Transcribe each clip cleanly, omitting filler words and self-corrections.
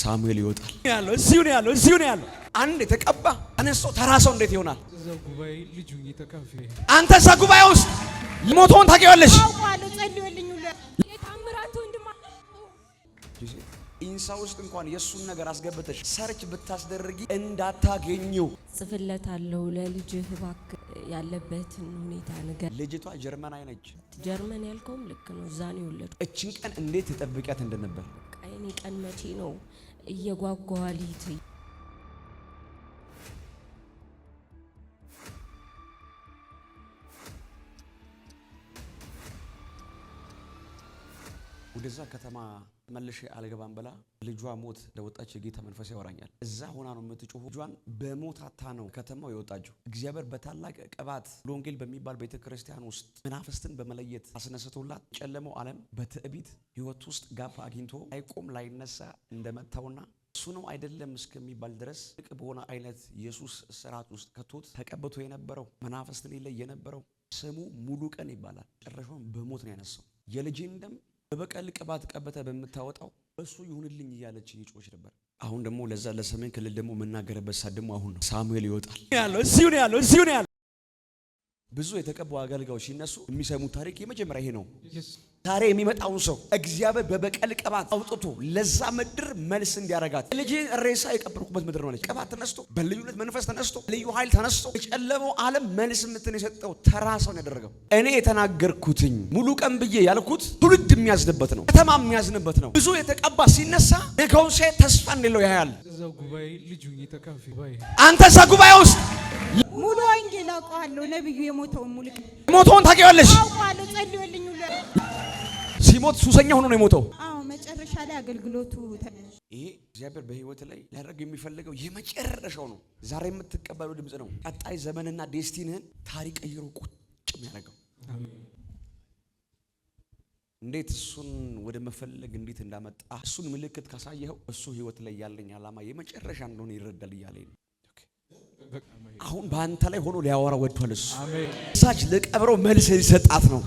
ሳሙኤል ይወጣል ያለው እዚሁ ነው ያለው። አንድ የተቀባ አነስቶ ተራሰው እንዴት ይሆናል? ዘጉባኤ ልጁ እየተካፈ አንተ እዛ ጉባኤ ውስጥ ሞቶን ታውቂዋለሽ? አውቃለሁ። ጸልዩልኝ ሁሉ የታምራት ወንድማ ኢንሳ ውስጥ እንኳን የሱን ነገር አስገብተሽ ሰርች ብታስደርጊ እንዳታገኘው ጽፍለታለሁ ለልጅህ እባክህ ያለበትን ሁኔታ ነገር። ልጅቷ ጀርመናዊ ነች። ጀርመን ያልከውም ልክ ነው። እዛ ነው የወለድኩት። እችን ቀን እንዴት ተጠብቂያት እንደነበር ቀይኔ ቀን መቼ ነው እየጓጓሊት ወደዛ ከተማ መልሼ አልገባም ብላ ልጇ ሞት ለወጣች የጌታ መንፈስ ያወራኛል። እዛ ሆና ነው የምትጮሁ። ልጇን በሞታታ ነው ከተማው የወጣችው። እግዚአብሔር በታላቅ ቅባት ወንጌል በሚባል ቤተክርስቲያን ውስጥ መናፍስትን በመለየት አስነስቶላት ጨለመው ዓለም በትዕቢት ህይወት ውስጥ ጋፕ አግኝቶ አይቆም ላይነሳ እንደመታውና እሱ ነው አይደለም እስከሚባል ድረስ ጥቅ በሆነ አይነት ኢየሱስ ስርዓት ውስጥ ከቶት ተቀብቶ የነበረው መናፍስትን ይለይ የነበረው ስሙ ሙሉ ቀን ይባላል። ጨረሻውን በሞት ነው ያነሳው። የልጄን ደም በበቀል ቅባት ቀበተ በመታወጣው እሱ ይሁንልኝ እያለች እየጮች ነበር። አሁን ደግሞ ለዛ ለሰሜን ክልል ደግሞ መናገርበት ሰዓት ደግሞ አሁን ነው። ሳሙኤል ይወጣል ያለው እዚሁ ነው ያለው። ብዙ የተቀቡ አገልጋዮች ሲነሱ የሚሰሙት ታሪክ የመጀመሪያ ይሄ ነው። ዛሬ የሚመጣውን ሰው እግዚአብሔር በበቀል ቅባት አውጥቶ ለዛ ምድር መልስ እንዲያረጋት ልጄን ሬሳ የቀበርኩበት ምድር ነው አለች። ቅባት ተነስቶ በልዩነት መንፈስ ተነስቶ ልዩ ኃይል ተነስቶ የጨለመው ዓለም መልስ ምትን የሰጠው ተራ ሰው ያደረገው እኔ የተናገርኩትኝ ሙሉ ቀን ብዬ ያልኩት ትውልድ የሚያዝንበት ነው። ከተማ የሚያዝንበት ነው። ብዙ የተቀባ ሲነሳ ነገውን ሲያይ ተስፋ እንደሌለው ያያል። ዘጉባኤ ልጁ እየተካፈ አንተ እዛ ጉባኤ ውስጥ ሙሉ ወንጌል አውቃለሁ። ነብዩ የሞተውን ሙሉ ሞቶን ታውቂዋለሽ? አውቃለሁ። ጸልዩልኝ ሁሉ ሲሞት ሱሰኛ ሆኖ ነው የሞተው። አዎ መጨረሻ ላይ አገልግሎቱ ይሄ እግዚአብሔር በህይወት ላይ ሊያደርግ የሚፈልገው የመጨረሻው ነው። ዛሬ የምትቀበለው ድምጽ ነው ቀጣይ ዘመንና ዴስቲኒህን ታሪክ ቀይሮ ቁጭ የሚያደርገው። እንዴት እሱን ወደ መፈለግ እንዴት እንዳመጣ እሱን ምልክት ካሳየኸው እሱ ህይወት ላይ ያለኝ ዓላማ የመጨረሻ እንደሆነ ይረዳል እያለኝ ነው። አሁን በአንተ ላይ ሆኖ ሊያወራ ወጥቷል። እሱ እሳች ለቀብረው መልስ ሊሰጣት ነው።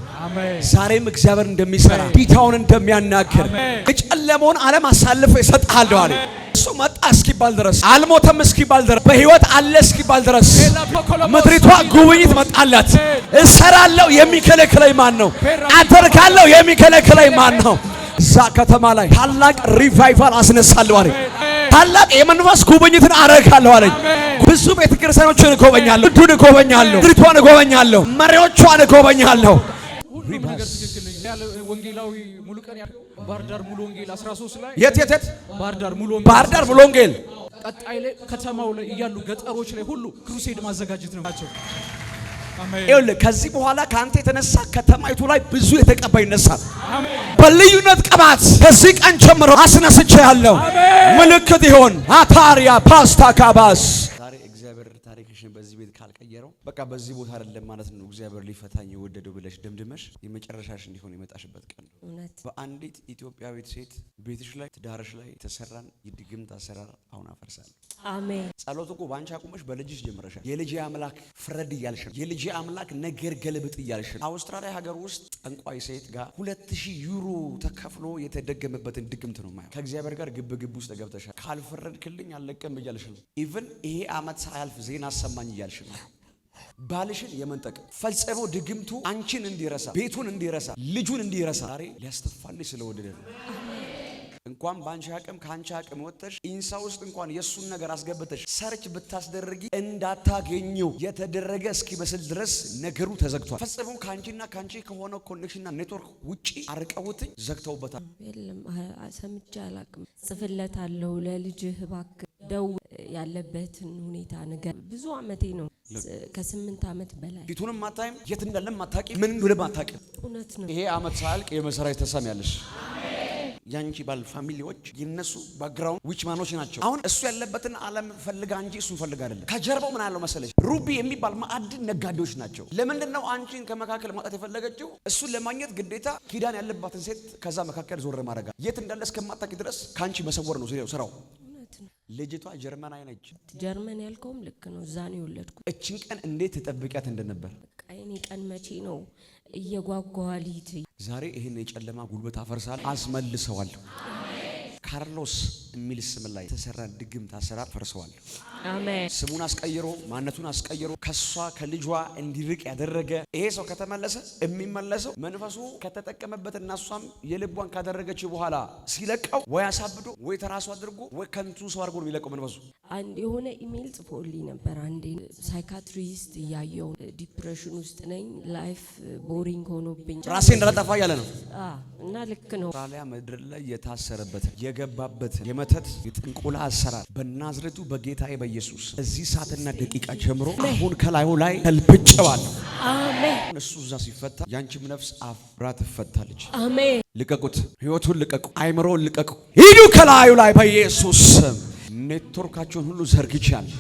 ዛሬም እግዚአብሔር እንደሚሰራ ቢታውን እንደሚያናገር የጨለመውን ዓለም አሳልፎ ይሰጣል አለ። እሱ መጣ እስኪባል ድረስ አልሞተም እስኪባል ድረስ በህይወት አለ እስኪባል ድረስ ምድሪቷ ጉብኝት መጣላት። እሰራለሁ የሚከለክለኝ ማን ነው? አደርጋለሁ የሚከለክለኝ ማን ነው? እዛ ከተማ ላይ ታላቅ ሪቫይቫል አስነሳለሁ አለ። ታላቅ የመንፈስ ጉብኝትን አረጋለሁ አለኝ። ብዙ ቤተክርስቲያኖችን እጎበኛለሁ፣ ድን እጎበኛለሁ፣ ድሪቷን እጎበኛለሁ፣ መሪዎቿን እጎበኛለሁ። ሁሉ ነገር ትክክል ያለ ወንጌላዊ ሙሉ ቀን ባህር ዳር ሙሉ ወንጌል 13 ላይ የት ባህር ዳር ሙሉ ወንጌል ቀጣይ ላይ ከተማው ላይ እያሉ ገጠሮች ላይ ሁሉ ክሩሴድ ማዘጋጀት ነው ናቸው። ይኸውልህ ከዚህ በኋላ ከአንተ የተነሳ ከተማይቱ ላይ ብዙ የተቀባ ይነሳል። በልዩነት ቅባት ከዚህ ቀን ጀምሮ አስነስቼ ያለው ምልክት ይሆን አታሪያ ፓስታ ካባስ ዛሬ እግዚአብሔር ታሪክሽን በዚህ ቤት ካልቀየረው በቃ በዚህ ቦታ አይደለም ማለት ነው። እግዚአብሔር ሊፈታኝ የወደደው ብለሽ ደምድመሽ የመጨረሻሽ እንዲሆን የመጣሽበት ቀን ነው። በአንዲት ኢትዮጵያዊት ሴት ቤትሽ ላይ ትዳርሽ ላይ የተሰራን የድግምት አሰራር አሁን አፈርሳለሁ። አሜን። ጸሎት እኮ ባንቺ አቁመሽ በልጅሽ ጀምረሻል። የልጅ አምላክ ፍረድ እያልሽ ነው። የልጅ አምላክ ነገር ገልብጥ እያልሽ ነው። አውስትራሊያ ሀገር ውስጥ ጠንቋይ ሴት ጋር 2000 ዩሮ ተከፍሎ የተደገመበትን ድግምት ነው ማለት። ከእግዚአብሔር ጋር ግብ ውስጥ ገብተሻል። ካልፈረድክልኝ አልለቀም እያልሽ ነው። ኢቭን ይሄ አመት ሳያልፍ ዜና አሰማኝ እያልሽ ነው። ባልሽን የመንጠቅ ፈጽሞ ድግምቱ አንቺን እንዲረሳ፣ ቤቱን እንዲረሳ፣ ልጁን እንዲረሳ ዛሬ ሊያስተፋልሽ ስለወደደ ነው። እንኳን ባንቺ አቅም ካንቺ አቅም ወጥተሽ ኢንሳ ውስጥ እንኳን የሱን ነገር አስገብተሽ ሰርች ብታስደርጊ እንዳታገኘው የተደረገ እስኪመስል ድረስ ነገሩ ተዘግቷል። ፈጽሞ ካንቺና ካንቺ ከሆነ ኮኔክሽንና ኔትወርክ ውጪ አርቀውትኝ ዘግተውበታል። የለም ሰምቼ አላቅም። ጽፍለታለሁ ለልጅህ እባክህ ደው ያለበትን ሁኔታ ነገር። ብዙ አመቴ ነው ከ8 አመት በላይ ፊቱንም አታይም፣ የት እንዳለም አታቂ፣ ምን እንደሆነ አታቂ። እውነት ነው። ይሄ አመት ሳልቅ የመሰራይ ተሰሚያለሽ። ያንቺ ባል ፋሚሊዎች የነሱ ባክግራውንድ ዊች ማኖች ናቸው። አሁን እሱ ያለበትን ዓለም ፈልጋ እንጂ እሱን ፈልጋ አይደለም። ከጀርባው ምን አለው መሰለሽ? ሩቢ የሚባል ማዕድን ነጋዴዎች ናቸው። ለምንድነው አንቺን ከመካከል ማውጣት የፈለገችው? እሱን ለማግኘት ግዴታ ኪዳን ያለባትን ሴት ከዛ መካከል ዞር ማድረግ፣ የት እንዳለ እስከማታቂ ድረስ ካንቺ መሰወር ነው ስራው። ልጅቷ ጀርመናዊ ነች። ጀርመን ያልከውም ልክ ነው። እዛ ነው የወለድኩት። እችን ቀን እንዴት ተጠብቂያት እንደነበር ቀይኔ ቀን መቼ ነው እየጓጓሊት። ዛሬ ይሄን የጨለማ ጉልበት አፈርሳለሁ፣ አስመልሰዋለሁ። ካርሎስ የሚል ስም ላይ የተሰራ ድግምት አሰራር ፈርሰዋል። አሜን። ስሙን አስቀይሮ ማንነቱን አስቀይሮ ከሷ ከልጇ እንዲርቅ ያደረገ ይሄ ሰው ከተመለሰ የሚመለሰው መንፈሱ ከተጠቀመበት እና እሷም የልቧን ካደረገች በኋላ ሲለቀው ወይ አሳብዶ ወይ ተራሱ አድርጎ ወይ ከንቱ ሰው አድርጎ ነው የሚለቀው መንፈሱ። አንድ የሆነ ኢሜል ጽፎልኝ ነበር። አንዴ ሳይካትሪስት እያየው ዲፕሬሽን ውስጥ ነኝ፣ ላይፍ ቦሪንግ ሆኖብኝ ራሴ እንደጠፋ ያለ ነው እና ልክ ነው። አውስትራሊያ ምድር ላይ የታሰረበትን የገባበትን የመተት የጥንቆላ አሰራር በናዝሬቱ በጌታዬ በኢየሱስ እዚህ ሰዓትና ደቂቃ ጀምሮ አሁን ከላዩ ላይ ተልብጨዋለሁ። አሜን። እሱ እዛ ሲፈታ ያንቺም ነፍስ አብራ ትፈታለች። አሜን። ልቀቁት፣ ህይወቱን ልቀቁ፣ አይምሮውን ልቀቁ። ሂዱ ከላዩ ላይ በኢየሱስ ስም። ኔትወርካቸውን ሁሉ ዘርግቻለሁ።